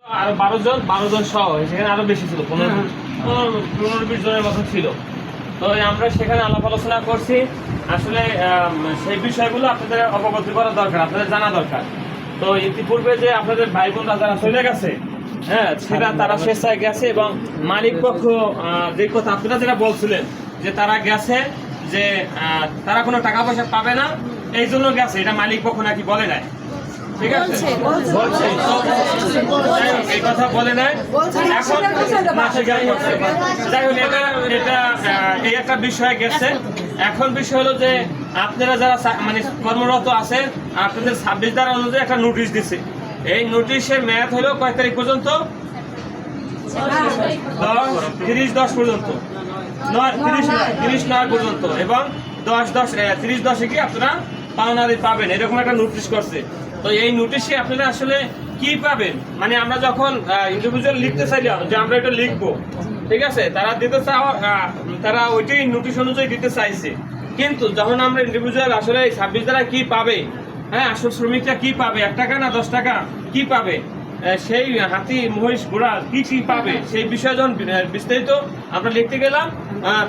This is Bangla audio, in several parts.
আরো 12 জন সহ সেখানে আরো বেশি ছিল, 15-20 জনের মতো ছিল। তো আমরা সেখানে আলাপ আলোচনা করছি। আসলে সেই বিষয়গুলো আপনাদের অবগত করা দরকার, আপনাদের জানা দরকার। তো ইতিপূর্বে যে আপনাদের ভাই বোনরা যারা চলে গেছে, হ্যাঁ, সেটা তারা স্বেচ্ছায় গেছে এবং মালিক পক্ষ যে কথা আপনারা যেটা বলছিলেন যে তারা গেছে, যে তারা কোনো টাকা পয়সা পাবে না এই জন্য গেছে, এটা মালিক পক্ষ নাকি বলে নাই। ঠিক আছে, বলছে এই কথা বলে নাই। এখন যাই হোক, এটা এই একটা বিষয় গেছে। এখন বিষয় হলো যে আপনারা যারা মানে কর্মরত আছেন, আপনাদের 26 ধারা অনুযায়ী একটা নোটিশ দিচ্ছে। এই নোটিশের মেয়াদ হলো কয় তারিখ পর্যন্ত? 30/10 পর্যন্ত, 30/9 পর্যন্ত, এবং 30/10 কি আপনারা পাওনাদি পাবেন, এরকম একটা নোটিশ করছে। তো এই নোটিশে আপনারা আসলে কি পাবেন, মানে আমরা যখন ইন্ডিভিজুয়াল লিখতে চাইলাম যে আমরা এটা লিখবো, ঠিক আছে, তারা দিতে তারা ওইটাই নোটিশ অনুযায়ী দিতে চাইছে। কিন্তু যখন আমরা ইন্ডিভিজুয়াল আসলে 26 ধারা কি পাবে, হ্যাঁ, আসল শ্রমিকরা কি পাবে, 1 টাকা না 10 টাকা কি পাবে, সেই হাতি মহিষ ঘোড়া কি কি পাবে, সেই বিষয়ে যখন বিস্তারিত আমরা লিখতে গেলাম,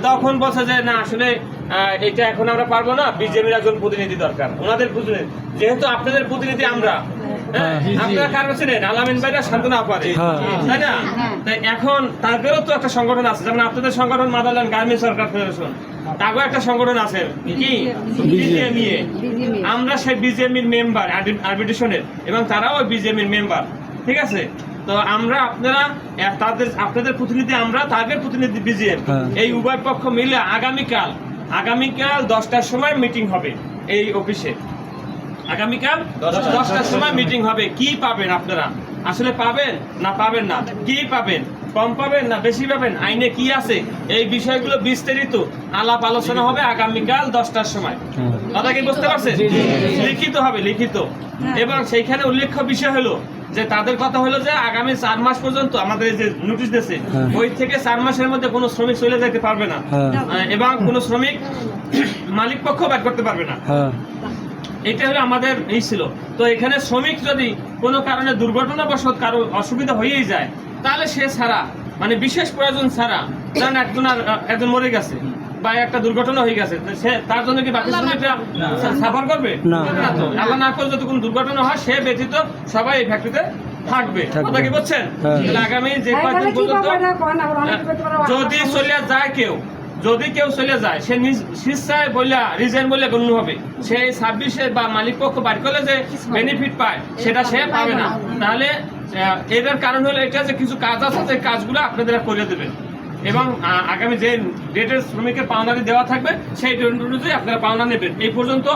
তখন বলছে যে না, আসলে এটা এখন আমরা পারবো না, বিজেপির একজন প্রতিনিধি দরকার, ওনাদের প্রতিনিধি। যেহেতু আপনাদের প্রতিনিধি আমরা, আপনারা কারণ ছিলেন আলামিন ভাইরা শান্তনা পারে, তাই না? তাই এখন তাদেরও তো একটা সংগঠন আছে, যেমন আপনাদের সংগঠন মাদারল্যান্ড গার্মেন্টস সরকার ফেডারেশন, তারও একটা সংগঠন আছে কি বিজেএমইএ। আমরা সেই বিজেএমইর মেম্বার আরবিট্রেশনের, এবং তারাও ওই বিজেএমইর মেম্বার। ঠিক আছে, তো আমরা আপনাদের প্রতিনিধি আমরা, তাদের প্রতিনিধি বিজেএম, এই উভয় পক্ষ মিলে আগামীকাল 10টার সময় মিটিং হবে এই অফিসে। আগামীকাল 10টার সময় মিটিং হবে। কি পাবেন আপনারা, আসলে পাবেন না পাবেন না, কি পাবেন, কম পাবেন না বেশি পাবেন, আইনে কি আছে, এই বিষয়গুলো বিস্তারিত আলাপ আলোচনা হবে আগামীকাল 10টার সময়। কথা কি বুঝতে পারছেন? লিখিত হবে, লিখিত। এবং সেইখানে উল্লেখ্য বিষয় হলো যে তাদের কথা হলো যে আগামী 4 মাস পর্যন্ত আমাদের যে নোটিশ দিয়েছে, ওই থেকে 4 মাসের মধ্যে কোনো শ্রমিক চলে যেতে পারবে না, এবং কোনো শ্রমিক মালিক পক্ষ ব্যাক করতে পারবে না। এটা হলো আমাদের এই ছিল। তো এখানে শ্রমিক যদি কোনো কারণে দুর্ঘটনাবশত কারো অসুবিধা হয়েই যায়, তাহলে সে ছাড়া, মানে বিশেষ প্রয়োজন ছাড়া, কারণ একজন মরে গেছে বা একটা দুর্ঘটনা হয়ে গেছে, সে তার জন্য কি বাকি শ্রমিকরা সাফার করবে না? তো আল্লাহ না করে যদি কোনো দুর্ঘটনা হয়, সে ব্যতীত সবাই এই ফ্যাক্টরিতে থাকবে। কথা কি বলছেন? আগামী যে কয়েকদিন পর্যন্ত যদি কেউ চলে যায়, সে স্বেচ্ছায় বললা রিজাইন বলে গণ্য হবে। সেই 26-এ বা মালিক পক্ষ বাড়ি করলে যে বেনিফিট পায়, সেটা সে পাবে না। তাহলে এটার কারণ হলো এটা যে কিছু কাজ আছে, যে কাজগুলো আপনারা করে দেবেন, এবং আগামী যে ডেটের শ্রমিকের পাওনাদি দেওয়া থাকবে, সেই ডেট অনুযায়ী আপনারা পাওনা নেবেন। এই পর্যন্ত